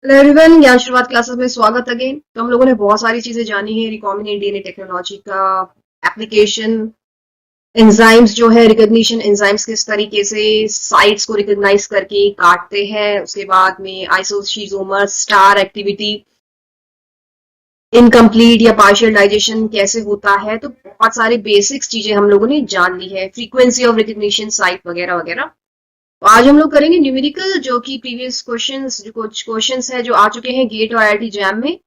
Hello everyone, ज्ञान शुरुआत classes में स्वागत अगेन। तो हम लोगों ने बहुत सारी चीजें जानी है रिकॉम्बिनेंट डीएनए टेक्नोलॉजी का एप्लीकेशन, एंजाइम्स जो है रिकॉग्निशन, एंजाइम्स किस तरीके से साइट्स को रिकॉग्नाइज करके काटते हैं, उसके बाद में आइसोशीजोमर्स, स्टार एक्टिविटी, इनकम्प्लीट या पार्शियल डाइजेशन कैसे होता है। तो बहुत सारी बेसिक्स चीजें हम लोगों ने जान ली है, फ्रीक्वेंसी ऑफ रिकॉग्निशन साइट वगैरह वगैरह। तो आज हम लोग करेंगे न्यूमेरिकल, जो कि प्रीवियस क्वेश्चंस, जो कुछ क्वेश्चंस है जो आ चुके हैं गेट और आईआईटी जैम में।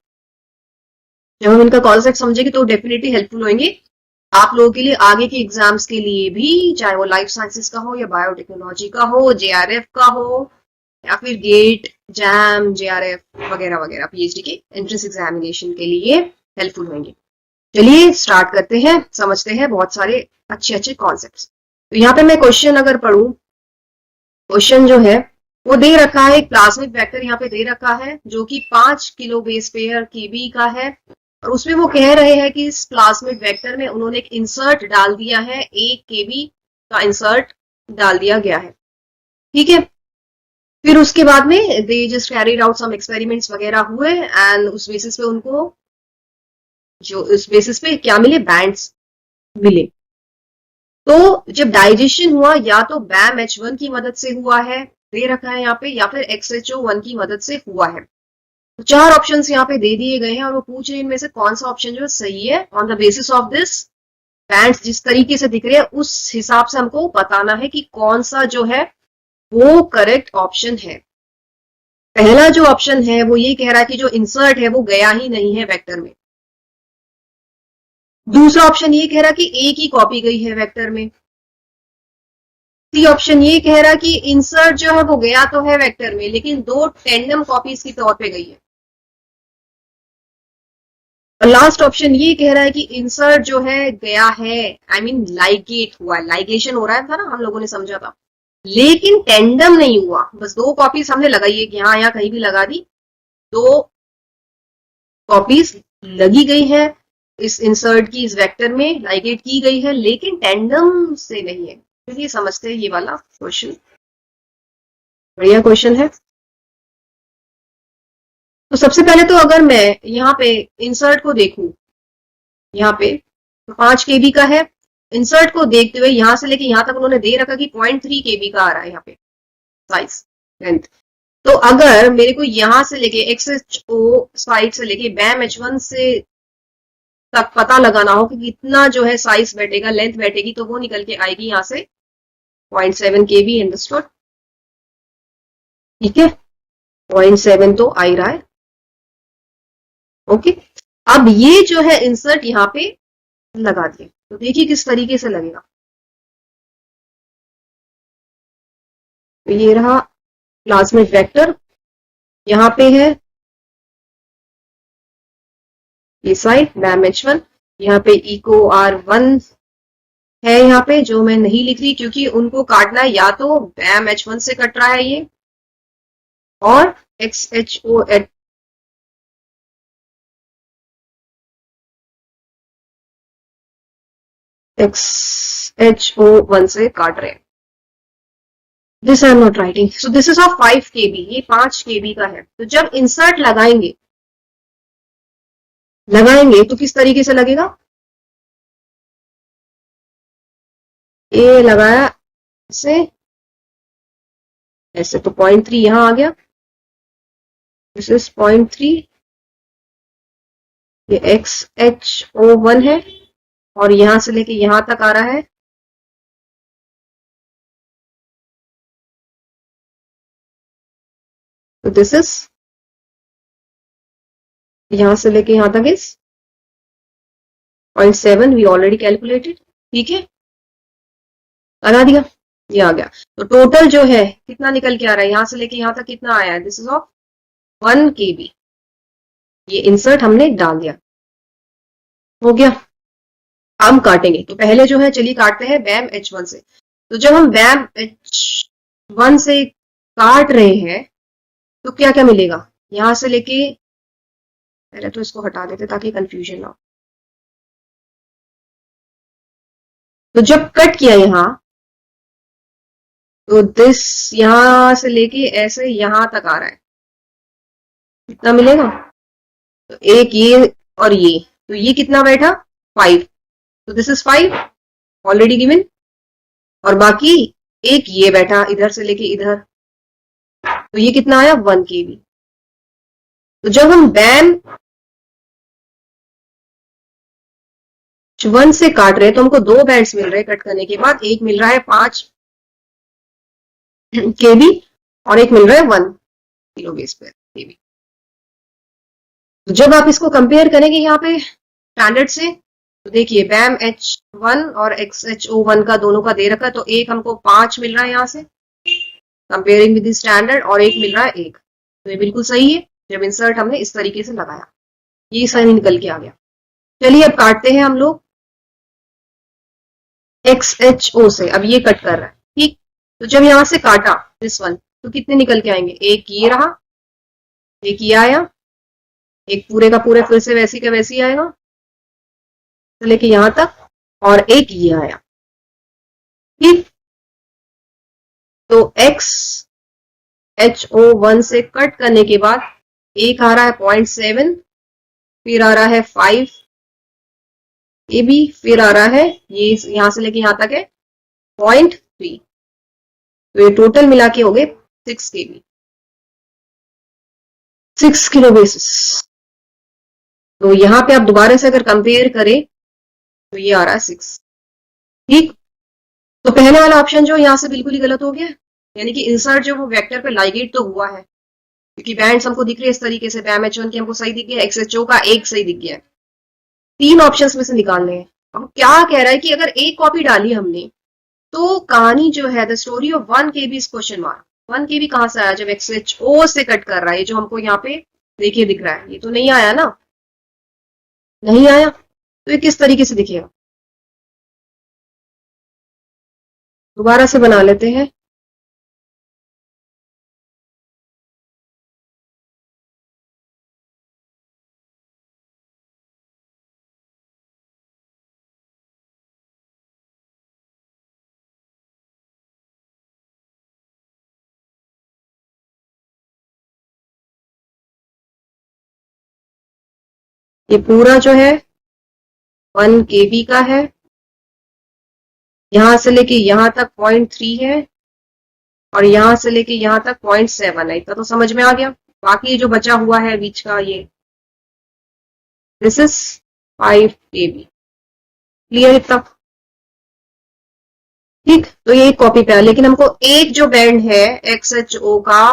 जब हम इनका कॉन्सेप्ट समझेंगे तो डेफिनेटली हेल्पफुल होंगे आप लोगों के लिए आगे के एग्जाम्स के लिए भी, चाहे वो लाइफ साइंसेस का हो या बायोटेक्नोलॉजी का हो, जेआरएफ का हो, या फिर गेट, जैम, जेआरएफ वगैरह वगैरह, पीएचडी के एंट्रेंस एग्जामिनेशन के लिए हेल्पफुल होंगे। चलिए स्टार्ट करते हैं, समझते हैं बहुत सारे अच्छे अच्छे कॉन्सेप्ट्स। तो यहाँ पे मैं क्वेश्चन अगर पढ़ूं, क्वेश्चन जो है वो दे रखा है, एक प्लाज्मिक वेक्टर यहाँ पे दे रखा है जो कि 5 किलो बेस पेयर केबी का है। और उसमें वो कह रहे हैं कि इस प्लाज्मिक वेक्टर में उन्होंने एक इंसर्ट डाल दिया है, 1 केबी का इंसर्ट डाल दिया गया है। ठीक है, फिर उसके बाद में they just carried out some experiments वगैरह हुए एंड उस बेसिस पे उनको, जो उस बेसिस पे क्या मिले, बैंड्स मिले। तो जब डाइजेशन हुआ या तो बैम H1 की मदद से हुआ है, दे रखा है यहाँ पे, या फिर XHO1 की मदद से हुआ है। तो चार ऑप्शंस यहाँ पे दे दिए गए हैं और वो पूछ रहे हैं इनमें से कौन सा ऑप्शन जो है सही है। On the basis of this bands जिस तरीके से दिख रहे हैं उस हिसाब से हमको बताना है कि कौन सा जो है वो करेक्ट ऑप्शन है। पहला जो ऑप्शन है वो ये कह रहा है कि जो इंसर्ट है वो गया ही नहीं है वेक्टर में। दूसरा ऑप्शन ये कह रहा है कि एक ही कॉपी गई है वेक्टर में। सी ऑप्शन ये कह रहा है कि इंसर्ट जो है वो गया तो है वेक्टर में, लेकिन 2 टेंडम कॉपीज के तौर पे गई है। और लास्ट ऑप्शन ये कह रहा है कि इंसर्ट जो है गया है, आई मीन लाइगेट हुआ, लाइगेशन हो रहा था ना, हम लोगों ने समझा था, लेकिन टेंडम नहीं हुआ। बस 2 कॉपीज हमने लगाई है कि यहाँ यहाँ कहीं भी लगा दी, 2 कॉपीज लगी गई है इस इंसर्ट की, इस वेक्टर में लाइगेट की गई है, लेकिन टेंडम से नहीं है। चलिए समझते हैं ये वाला क्वेश्चन। बढ़िया क्वेश्चन है। तो सबसे पहले तो अगर मैं यहाँ पे इंसर्ट को देखूं, यहाँ पे तो 5 केबी का है। इंसर्ट को देखते हुए यहाँ से लेके यहाँ तक उन्होंने दे रखा कि 0.3 केबी का आ रहा है यहाँ पे साइज, लेंथ। तो अगर मेरे को यहाँ से लेके XHO साइड से लेके बैम H1 से तक पता लगाना हो कि कितना जो है साइज बैठेगा, लेंथ बैठेगी, तो वो निकल के आएगी यहाँ से 0.7 केबी। अंडरस्टूड? ठीक है, 0.7 तो आ ही रहा है। ओके, अब ये जो है इंसर्ट यहाँ पे लगा दिए, तो देखिए किस तरीके से लगेगा। तो ये रहा प्लाज्मिक वेक्टर, यहाँ पे है ये साइड बैम H1, यहाँ पे इको R1 है, यहाँ पे जो मैं नहीं लिख रही क्योंकि उनको काटना है, या तो बैम H1 से कट रहा है ये, और XHO XHO1 से काट रहे हैं। This I am not writing, so this is of 5 केबी, ये 5 केबी का है। तो जब इंसर्ट लगाएंगे तो किस तरीके से लगेगा, ये लगाया ऐसे, ऐसे तो 0.3 यहां आ गया, दिस इज 0.3, ये XHO1 है, और यहां से लेके यहां तक आ रहा है, तो दिस इज, यहां से लेके यहां तक इज 0.7, वी ऑलरेडी कैलकुलेटेड। ठीक है, लगा दिया, ये आ गया। तो टोटल जो है कितना निकल के आ रहा है, यहां से लेके यहां तक कितना आया है, दिस इज ऑफ 1 केबी। ये इंसर्ट हमने डाल दिया, हो गया। हम काटेंगे, तो पहले जो है चलिए काटते हैं बैम H1 से। तो जब हम बैम H1 से काट रहे हैं तो क्या क्या मिलेगा, यहां से लेके, पहले तो इसको हटा देते ताकि कंफ्यूजन ना हो। तो जब कट किया यहां, तो दिस यहां से लेके ऐसे यहां तक आ रहा है, कितना मिलेगा? तो एक ये और ये, तो ये कितना बैठा? 5, तो दिस इज 5 ऑलरेडी गिवन। और बाकी एक ये बैठा इधर से लेके इधर, तो ये कितना आया? 1 kb। तो जब हम बैम 1 से काट रहे हैं तो हमको 2 बैंड्स मिल रहे हैं कट करने के बाद, एक मिल रहा है 5 kb और एक मिल रहा है 1 किलो बेस पर kb। तो जब आप इसको कंपेयर करेंगे यहाँ पे स्टैंडर्ड से, तो देखिए बैम H1 और XHO1 का दोनों का दे रखा है, तो एक हमको 5 मिल रहा है यहाँ से कंपेयरिंग विद स्टैंडर्ड, और एक मिल रहा है 1, तो ये बिल्कुल सही है जब इंसर्ट हमने इस तरीके से लगाया, ये सही निकल के आ गया। चलिए अब काटते हैं हम लोग XHO से, अब ये कट कर रहा है, ठीक। तो जब यहां से काटा दिस वन, तो कितने निकल के आएंगे? एक ये रहा, एक ये आया, एक पूरे का पूरे फिर से वैसी का वैसी आएगा तो लेके यहां तक, और एक ये आया, ठीक। तो XHO1 से कट करने के बाद एक आ रहा है 0.7, फिर आ रहा है 5 kb, फिर आ रहा है ये यहां से लेके यहां तक है 0.3, तो ये टोटल मिला के हो गए 6 kb, 6 किलो बेसिस। तो यहां पे आप दोबारा से अगर कंपेयर करें तो ये आ रहा है 6, ठीक। तो पहले वाला ऑप्शन जो यहां से बिल्कुल ही गलत हो गया, यानी कि इंसर्ट जो वो वेक्टर पे लाइगेट तो हुआ है, क्योंकि बैंड्स हमको दिख रहे हैं इस तरीके से, बैम H1 की हमको सही दिख गया, XHO का एक सही दिख गया, 3 ऑप्शंस में से निकालने हैं। अब क्या कह रहा है कि अगर एक कॉपी डाली हमने, तो कहानी जो है the story of 1 kb is question mark. 1 kb कहां से आया? जब XHO से कट कर रहा है, ये जो हमको यहाँ पे देखिए दिख रहा है, ये तो नहीं आया ना, नहीं आया, तो ये किस तरीके से दिखेगा? दोबारा से बना लेते हैं। ये पूरा जो है 1 kb का है, यहां से लेके यहां तक 0.3 है, और यहां से लेके यहां तक 0.7 है, इतना तो समझ में आ गया। बाकी जो बचा हुआ है बीच का ये, दिस इज 5 kb, क्लियर इतना, ठीक। तो ये एक कॉपी पे है, लेकिन हमको एक जो बैंड है XHO का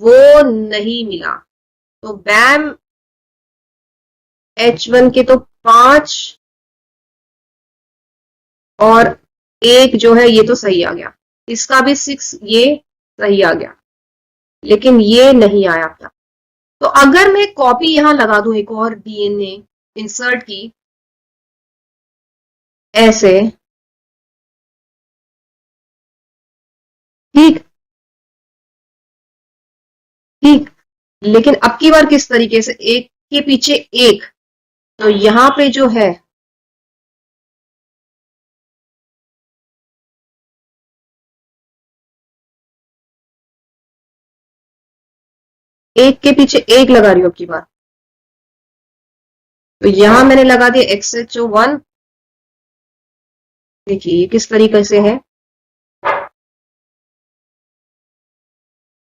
वो नहीं मिला, तो बैम H1 के तो 5 और एक जो है ये तो सही आ गया, इसका भी 6 ये सही आ गया, लेकिन ये नहीं आया था। तो अगर मैं कॉपी यहां लगा दूं एक और DNA इंसर्ट की, ऐसे, ठीक ठीक, लेकिन अब की बार किस तरीके से, एक के पीछे एक, तो यहां पे जो है एक के पीछे एक लगा रही हूं अब की बार, तो यहां मैंने लगा दिया XHO1, देखिए ये किस तरीके से है,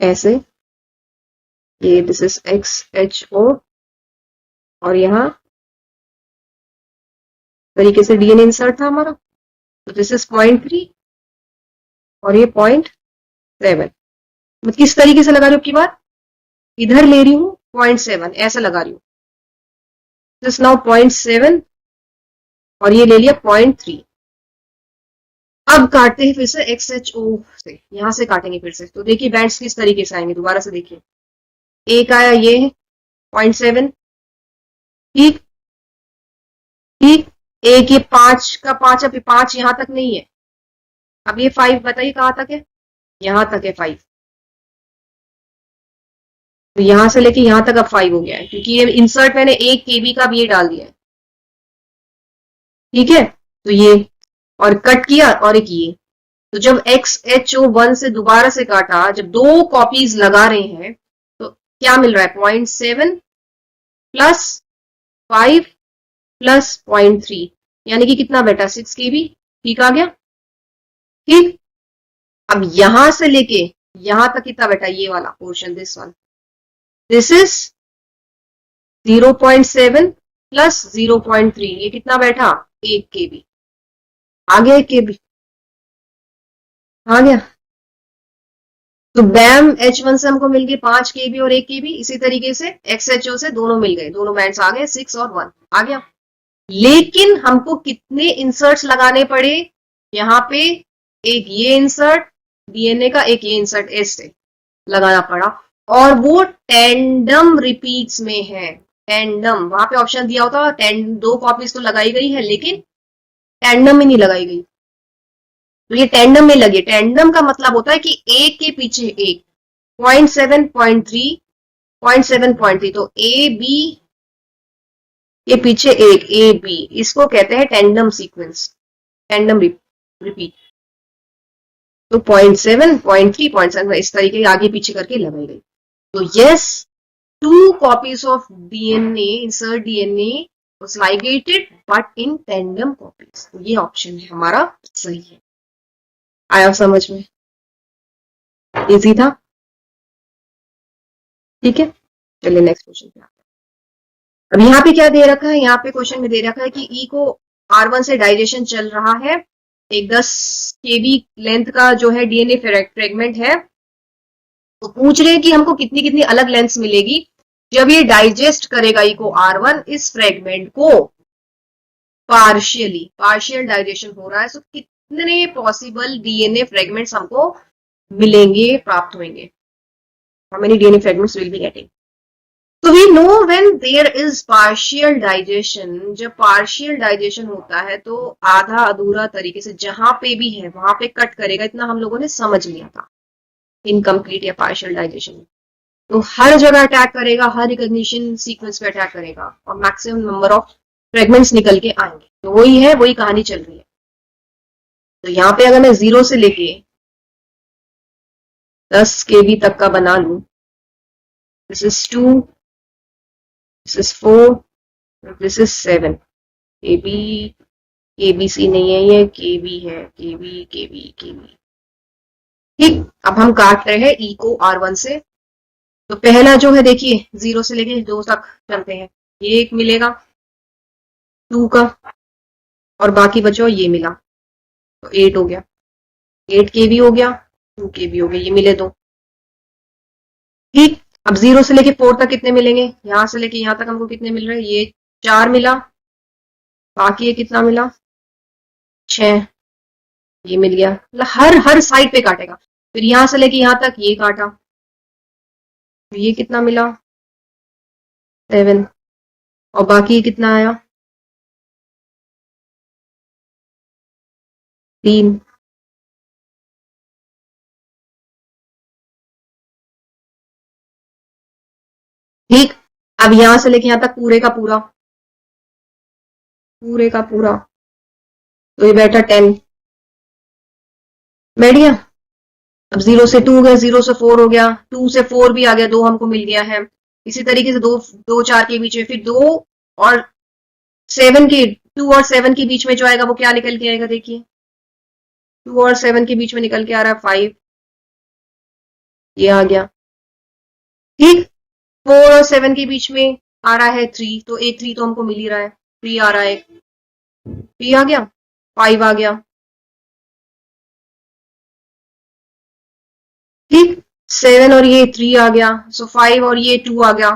ऐसे, ये दिस इज XHO, और यहां तरीके से DNA इंसर्ट था हमारा, तो दिस इज 0.3 और ये 0.7। मैं किस तरीके से लगा रही हूँ की बार, इधर ले रही हूँ 0.7, ऐसा लगा रही हूँ, दिस नाउ 0.7 और ये ले लिया 0.3। अब काटते हैं फिर से XHO से, यहां से काटेंगे फिर से, तो देखिए बैंड्स किस तरीके से आएंगे, दोबारा से देखिए, एक आया ये 0.7, ठीक ठीक, एक ये 5 का 5, अब 5 यहां तक नहीं है, अब ये 5 बताइए कहां तक है, यहां तक है 5, तो यहां से लेके यहां तक अब 5 हो गया है, क्योंकि ये इंसर्ट मैंने 1 kb का भी ये डाल दिया है, ठीक है। तो ये और कट किया, और एक ये, तो जब XHO1 से दोबारा से काटा, जब 2 कॉपीज लगा रहे हैं, तो क्या मिल रहा है 0.7 प्लस 5 प्लस 0.3 यानी कि कितना बेटा 6 KB। ठीक आ गया। ठीक, अब यहां से लेके यहां तक कितना बेटा ये वाला portion, this one, this is 0.7 plus 0.3, ये कितना बैठा 1 KB। आ गया 1 KB, आ गया। तो बैम H1 से हमको मिल गए 5 KB और 1 KB, इसी तरीके से XHO से दोनों मिल गए, दोनों बैंड्स आ गए 6 और 1 आ गया। लेकिन हमको कितने इंसर्ट्स लगाने पड़े यहाँ पे, एक ये इंसर्ट DNA का, एक ये इंसर्ट S से लगाना पड़ा, और वो टेंडम रिपीट्स में है। टेंडम, वहां पे ऑप्शन दिया होता 2 कॉपीज तो लगाई गई है लेकिन टेंडम में नहीं लगाई गई, तो ये टेंडम में लगे। टेंडम का मतलब होता है कि एक के पीछे एक, 0.7 0.3 0.7 0.3, तो ए बी के पीछे एक, ए बी, इसको कहते हैं टेंडम सीक्वेंस, टेंडम रिपीट। तो 0.7 0.3 0.7 इस तरीके आगे पीछे करके लगाई गई। तो yes, 2 copies of DNA, insert DNA was ligated but in tandem copies। तो ये ऑप्शन है हमारा सही है। आया समझ में? इजी था। ठीक है, चलिए नेक्स्ट क्वेश्चन पे आते हैं। अब यहाँ पे क्या दे रखा है, यहाँ पे क्वेश्चन में दे रखा है कि ई को R1 से डाइजेशन चल रहा है, एक 10 KB लेंथ का जो है DNA फ्रेगमेंट है, तो पूछ रहे हैं कि हमको कितनी कितनी अलग लेंथ्स मिलेगी जब ये डाइजेस्ट करेगा ई को R1 इस फ्रेगमेंट को, पार्शियल डाइजेशन हो रहा है, तो कितने पॉसिबल DNA फ्रेगमेंट्स हमको मिलेंगे, प्राप्त होंगे। How many DNA fragments will be getting? So we know when there is partial digestion, जब partial digestion होता है तो आधा अधूरा तरीके से जहां पे भी है वहां पे कट करेगा, इतना हम लोगों ने समझ लिया था इनकम्प्लीट या पार्शियल डाइजेशन। तो हर जगह अटैक करेगा, हर रिकॉग्निशन सीक्वेंस पे अटैक करेगा और मैक्सिमम नंबर ऑफ फ्रेगमेंट्स निकल के आएंगे। तो वही है, वही कहानी चल रही है। तो यहाँ पे अगर मैं 0 से लेके 10 KB तक का बना लू, this is 2, this is 4, this is 7 KB, KBC नहीं है, ये KB है, KB KB KB। ठीक, अब हम काट रहे हैं E को R1 से। तो पहला जो है देखिए 0 से लेके 2 तक चलते हैं, ये एक मिलेगा 2 का, और बाकी बचो ये मिला, तो 8 हो गया, 8 KB हो गया, 2 KB हो गया, ये मिले 2। ठीक, अब 0 से लेके 4 तक कितने मिलेंगे, यहां से लेके यहां तक हमको कितने मिल रहे हैं, ये 4 मिला, बाकी ये कितना मिला 6, ये मिल गया। मतलब हर साइड पे काटेगा। फिर यहां से लेके यहां तक ये काटा, तो ये कितना मिला 7, और बाकी ये कितना आया 3। ठीक, अब यहां से लेके यहां तक पूरे का पूरा, तो ये बैठा 10 बैठ गया। अब 0 से 2 हो गया, 0 से 4 हो गया, 2 से 4 भी आ गया, 2 हमको मिल गया है। इसी तरीके से 2 4 के बीच में, फिर 2 और 7 के, 2 और 7 के बीच में जो आएगा वो क्या निकल के आएगा, देखिए 2 और 7 के बीच में निकल के आ रहा है 5, ये आ गया। ठीक, 4 और 7 के बीच में आ रहा है 3, तो एक 3 तो हमको मिल ही रहा है, 3 आ रहा है, 3 आ गया, 5 आ गया। ठीक, 7 और ये 3 आ गया, सो 5 और ये 2 आ गया,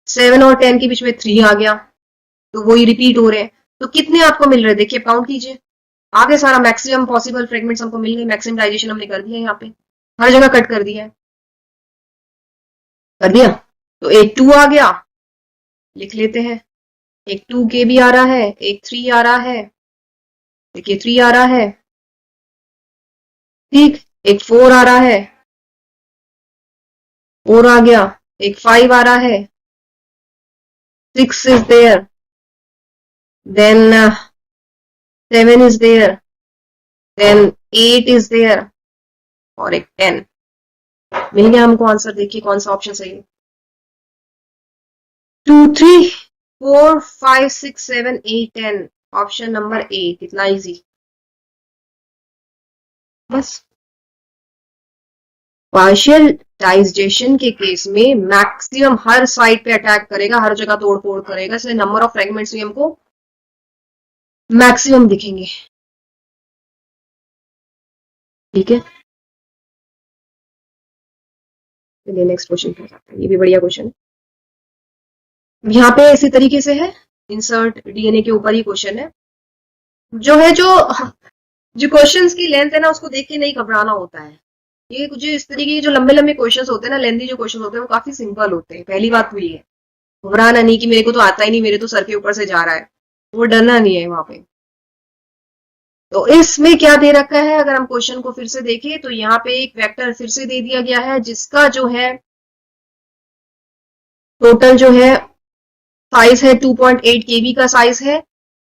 7 और 10 के बीच में 3 आ गया, तो वही रिपीट हो रहे हैं। तो कितने आपको मिल रहे हैं, देखिए काउंट कीजिए, आगे सारा मैक्सिमम पॉसिबल फ्रेगमेंट्स हमको मिल गए, मैक्सिमम डाइजेशन हमने कर दिया, यहाँ पे हर जगह कट कर दिया है, कर दिया। तो एक 2 आ गया, लिख लेते हैं, एक 2 KB आ रहा है, एक 3 आ रहा है, देखिए 3 आ रहा है। ठीक, एक 4 आ रहा है, 4 आ गया, एक 5 आ रहा है, 6 is there, then 7 is there, then 8 is there, और एक 10 मिल गया हमको आंसर। देखिए कौन सा ऑप्शन सही है, 2 3 4 5 6 7 8 10 ऑप्शन नंबर ए, कितना इजी। बस पार्शियल डाइजेशन के केस में मैक्सिमम हर साइड पे अटैक करेगा, हर जगह तोड़ फोड़ करेगा, इसलिए नंबर ऑफ फ्रेगमेंट्स भी हमको मैक्सिमम दिखेंगे। ठीक है, चलिए नेक्स्ट क्वेश्चन पे जाते हैं। ये भी बढ़िया क्वेश्चन है। यहाँ पे इसी तरीके से है, इंसर्ट डीएनए के ऊपर ही क्वेश्चन है। जो क्वेश्चंस की लेंथ है ना, उसको देख के नहीं घबराना होता है। ये कुछ इस तरीके के जो लंबे लंबे क्वेश्चंस होते हैं ना, लेंथी जो क्वेश्चंस होते हैं, वो काफी सिंपल होते हैं। पहली बात तो ये है, घबराना नहीं कि मेरे को तो आता ही नहीं, मेरे तो सर के ऊपर से जा रहा है, वो डरना नहीं है वहां पे। तो इसमें क्या दे रखा है, अगर हम क्वेश्चन को फिर से देखें तो यहाँ पे एक वेक्टर फिर से दे दिया गया है, जिसका जो है टोटल जो है साइज है 2.8 केबी का साइज है,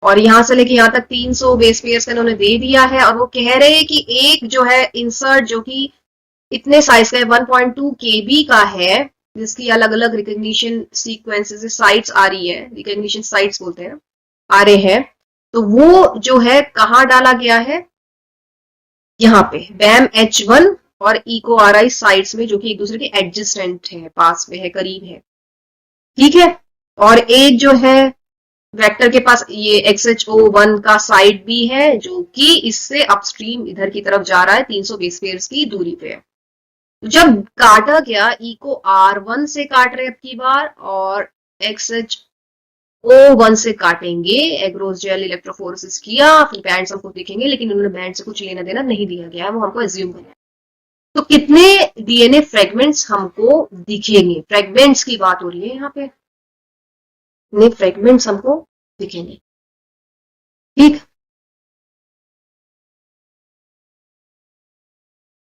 और यहां से लेके यहां तक 300 बेस पेयर्स का इन्होंने दे दिया है। और वो कह रहे हैं कि एक जो है इंसर्ट जो कि इतने साइज का है 1.2 केबी का है, जिसकी अलग अलग रिकॉग्निशन सीक्वेंसेस साइट्स आ रही है, रिकॉग्निशन साइट्स बोलते हैं, आ रहे हैं। तो वो जो है कहाँ डाला गया है, यहाँ पे बैम H1 और इको RI साइट्स में, जो कि एक दूसरे के एडजस्टेंट है, पास में है, करीब है। ठीक है, और एक जो है वेक्टर के पास ये XHO1 का साइड भी है, जो कि इससे अपस्ट्रीम इधर की तरफ जा रहा है, 300 बेस पेयर्स की दूरी पे है। जब काटा गया, इको R1 से काट रहे अब की बार, और XHO1 से काटेंगे, एग्रोस जेल इलेक्ट्रोफोरेसिस किया, फिर बैंड्स हमको दिखेंगे, लेकिन उन्होंने बैंड से कुछ लेना देना नहीं दिया गया है, वो हमको एज्यूम करना है। तो कितने डीएनए फ्रेगमेंट्स हमको दिखेंगे, फ्रेगमेंट्स की बात हो रही है यहाँ पे, कितने फ्रेगमेंट्स हमको दिखेंगे। ठीक,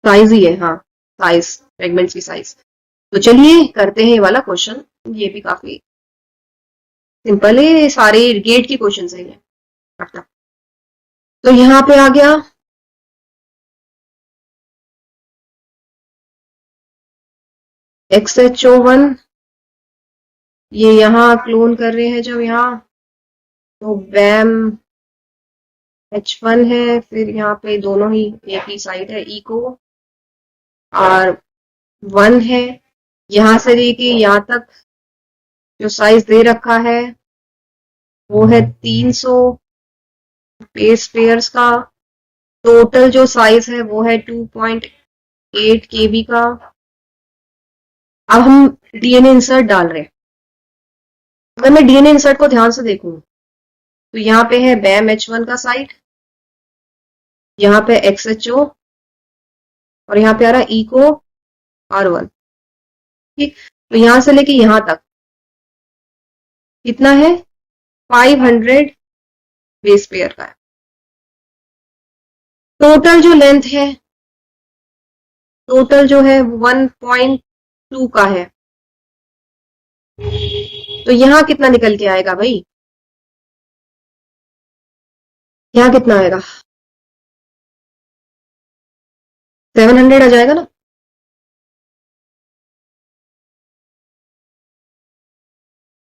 साइज ही है, हाँ, साइज, फ्रेगमेंट्स की साइज। तो चलिए करते हैं ये वाला क्वेश्चन, ये भी काफी सिंपल है, सारे गेट के क्वेश्चन है ये। तो यहाँ पे आ गया XHO1, ये यहाँ क्लोन कर रहे हैं जब यहाँ, तो बैम H1 है, फिर यहाँ पे दोनों ही एक ही साइड है, इको R1 है, यहाँ से लेके यहाँ तक जो साइज दे रखा है वो है 300 बेस पेयर्स का। टोटल जो साइज है वो है 2.8 केबी का। अब हम डीएनए इंसर्ट डाल रहे हैं। अगर मैं डीएनए इंसर्ट को ध्यान से देखूं तो यहाँ पे है बैम H1 का साइड, यहाँ पे XHO, और यहाँ पे आ रहा है इको R1। ठीक, तो यहां से लेके यहां तक कितना है, 500 बेस पेयर का है। टोटल जो लेंथ है, टोटल जो है 1.2 का है। तो यहां कितना निकल के आएगा भाई, यहां कितना आएगा, 700 आ जाएगा ना।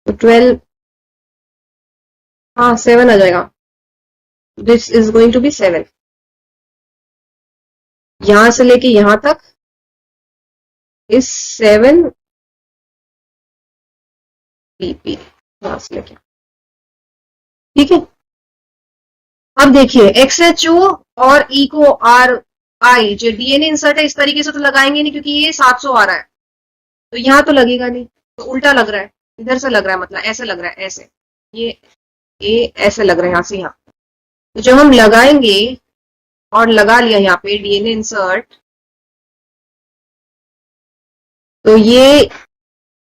तो 12, हाँ 7 आ जाएगा। This is going to be 7, यहां से लेके यहां तक इस 7 BP, यहां से लेके, ठीक है। अब देखिए XHO और इको RI जो डीएनए इंसर्ट है, इस तरीके से तो लगाएंगे नहीं, क्योंकि ये 700 आ रहा है, तो यहां तो लगेगा नहीं, तो उल्टा लग रहा है, इधर से लग रहा है, मतलब ऐसे लग रहा है, ऐसे, ये ऐसे लग रहा है यहाँ से यहाँ। तो जब हम लगाएंगे, और लगा लिया यहाँ पे डीएनए इंसर्ट, तो ये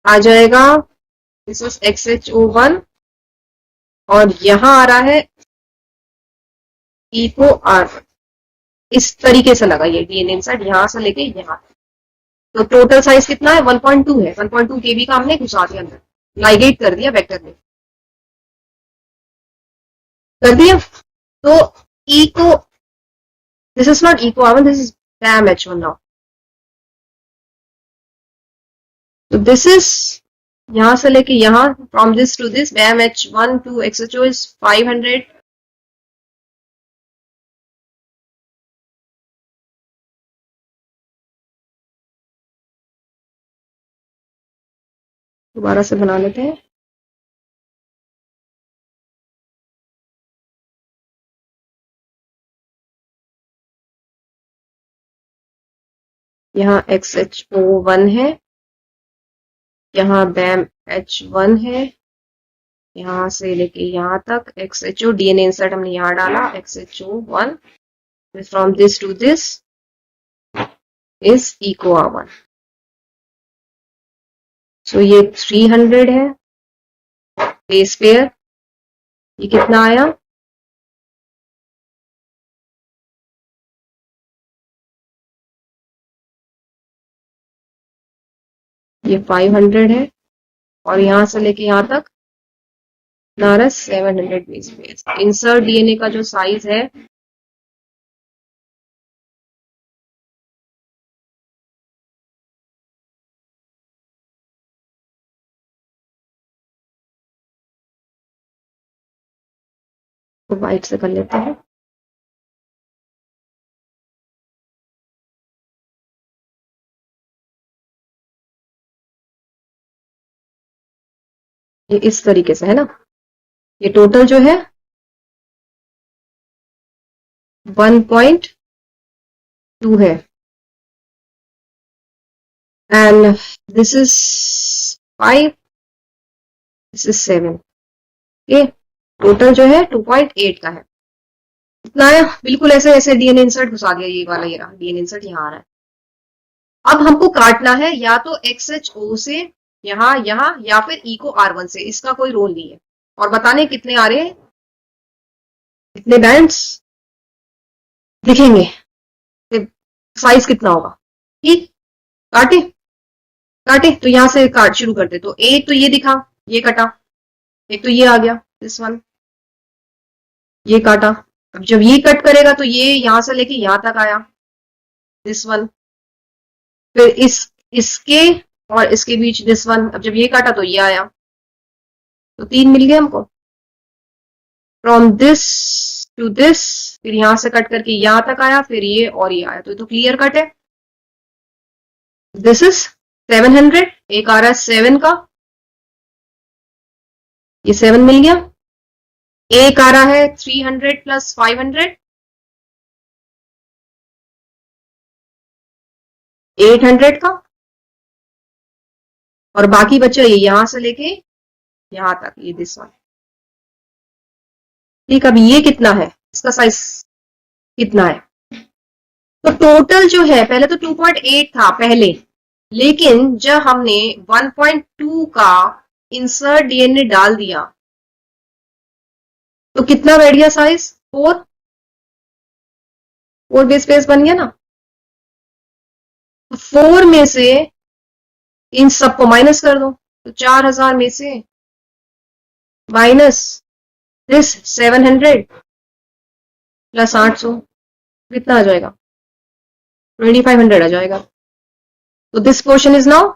आ जाएगा, दिस इज XHO1, और यहां आ रहा है इको R1। इस तरीके से लगा ये डीएनए इंसर्ट, यहां से लेके यहां। तो टोटल साइज कितना है, 1.2 है, 1.2 केबी का हमने घुसा दिया अंदर, लाइगेट कर दिया वेक्टर ने, कर दिया। तो Eco, this is not Eco R1, this is Bam H1 now. तो दिस इज यहां से लेके यहां, from this to this, Bam H1 to XHO is 500. दोबारा से बना लेते हैं। यहाँ XHO1 है, यहाँ बैम H1 है, यहाँ से लेके यहाँ तक XHO, DNA इंसर्ट हमने यहाँ डाला, XHO1, from this to this is EcoR1. सो ये 300 है बेस पेयर। ये कितना आया? ये 500 है, और यहां से लेके यहां तक नारस 700 बेस पेयर। इंसर्ट DNA का जो साइज है तो वाइट से कर लेते हैं। ये इस तरीके से है ना। ये टोटल जो है 1.2 है, and this is 5, this is 7। ये टोटल जो है 2.8 का है। इतना आया। बिल्कुल ऐसे ऐसे DNA इंसर्ट घुसा दिया, ये वाला, ये रहा DNA इंसर्ट यहाँ आ रहा है। अब हमको काटना है या तो XHO से यहाँ यहाँ, या फिर EcoR1 से, इसका कोई रोल नहीं है। और बताने कितने आ रहे हैं, कितने बैंड्स दिखेंगे, साइज कितना होगा। ठीक, काटे काटे तो यहां से काट शुरू करते। तो एक तो ये दिखा, ये कटा, एक तो ये आ गया दिस वन, ये काटा। अब जब ये कट करेगा तो ये यहां से लेके यहां तक आया दिस वन, फिर इसके और इसके बीच दिस वन। अब जब ये काटा तो ये आया, तो 3 मिल गए हमको। फ्रॉम दिस टू दिस, फिर यहां से कट करके यहां तक आया, फिर ये और ये आया। तो क्लियर कट है। दिस इज 700, एक आ रहा है 7 का, ये 7 मिल गया। एक आ रहा है 300 प्लस 500, 800 का, और बाकी बचा ये यहां से लेके यहां तक, ये दिस वन। ठीक, अब ये कितना है, इसका साइज कितना है। तो टोटल जो है, पहले तो 2.8 था पहले, लेकिन जब हमने 1.2 का इंसर्ट DNA डाल दिया तो कितना बैठ गया साइज, 4 बेस पेस बन गया ना। 4 में से इन सबको माइनस कर दो, तो 4000 में से माइनस दिस 700 प्लस 800, कितना आ जाएगा, 2500 आ जाएगा। तो this portion is now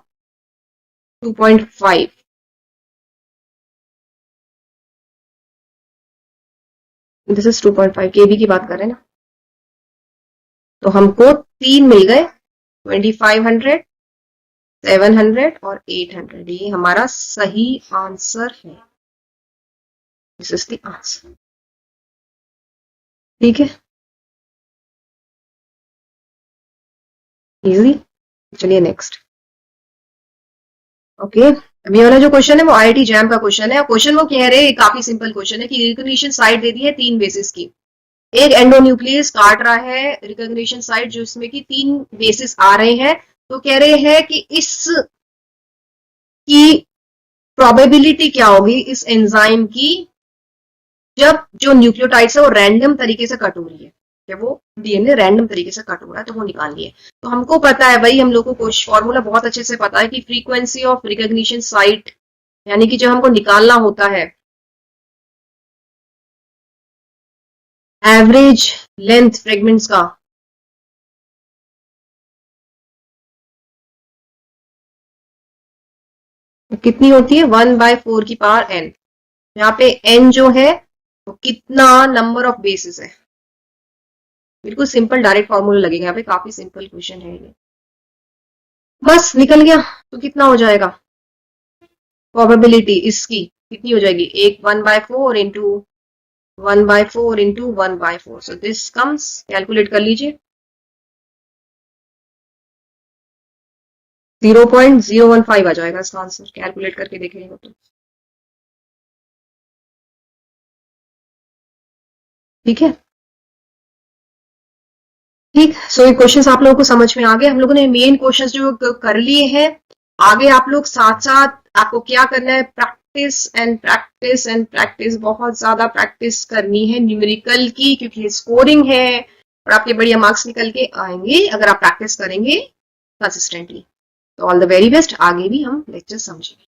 2.5। This is 2.5 केबी की बात कर रहे हैं ना। तो हमको 3 मिल गए, 2500, 700 और 800। ये हमारा सही आंसर है। This is the answer. ठीक है, इजी। चलिए नेक्स्ट। ओके, अभी वाला जो क्वेश्चन है वो IIT जैम का क्वेश्चन है। क्वेश्चन वो कह रहे हैं, काफी सिंपल क्वेश्चन है, कि रिकॉग्निशन साइट दे दी है 3 बेसिस की। एक एंडोन्यूक्लियस काट रहा है रिकॉग्निशन साइट, जिसमें कि 3 बेसिस आ रहे हैं। तो कह रहे हैं कि इस की प्रोबेबिलिटी क्या होगी इस एंजाइम की, जब जो न्यूक्लियोटाइड्स है वो रैंडम तरीके से कट हो रही है, कि वो DNA रैंडम तरीके से कट हो रहा है, तो वो निकालनी है। तो हमको पता है भाई, हम लोगों को फॉर्मूला बहुत अच्छे से पता है कि फ्रीक्वेंसी ऑफ रिकॉग्निशन साइट, यानी कि जब हमको निकालना होता है एवरेज लेंथ फ्रेगमेंट्स का, तो कितनी होती है 1/4 की पावर n। यहाँ पे n जो है वो कितना नंबर ऑफ बेसिस है। बिल्कुल सिंपल डायरेक्ट फॉर्मूला लगेगा, यहाँ पे काफी सिंपल क्वेश्चन है ये। बस निकल गया। तो कितना हो जाएगा प्रोबेबिलिटी इसकी, कितनी हो जाएगी, एक 1/4 into 1/4 into 1/4। So this comes, calculate कर लीजिए, 0.015 आ जाएगा इसका आंसर, कैलकुलेट करके देखेंगे तो। ठीक है, ठीक। सो ये क्वेश्चंस आप लोगों को समझ में आ गए। हम लोगों ने मेन क्वेश्चंस जो कर लिए हैं। आगे आप लोग साथ साथ आपको क्या करना है, practice and practice and practice, बहुत ज्यादा प्रैक्टिस करनी है न्यूमेरिकल की, क्योंकि स्कोरिंग है और आपके बढ़िया मार्क्स निकल के आएंगे अगर आप प्रैक्टिस करेंगे कंसिस्टेंटली। तो ऑल द वेरी बेस्ट, आगे भी हम लेक्चर समझेंगे।